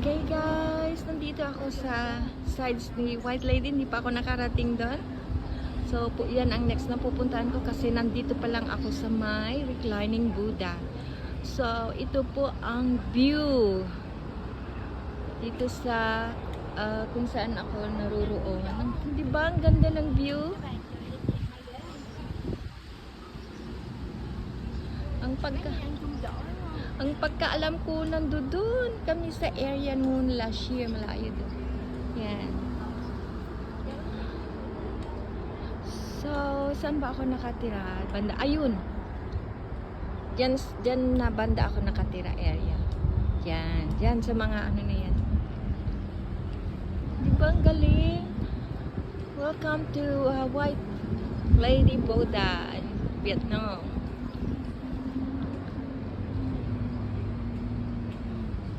Okay guys, nandito ako sa sides ni White Lady. Hindi pa ako nakarating doon. So, yan ang next na pupuntahan ko kasi nandito pa lang ako sa may reclining Buddha. So, ito po ang view dito sa kung saan ako naruroon. Di ba? Ang ganda ng view. Ang pagkaalam ko, nandoon kami sa area noon last year, malayo doon. Yan. So, saan ba ako nakatira? Banda, ayun. Diyan na banda ako nakatira area. Yan. Yan sa mga ano na yan. Di ba ang galing? Welcome to White Lady Buddha in Vietnam.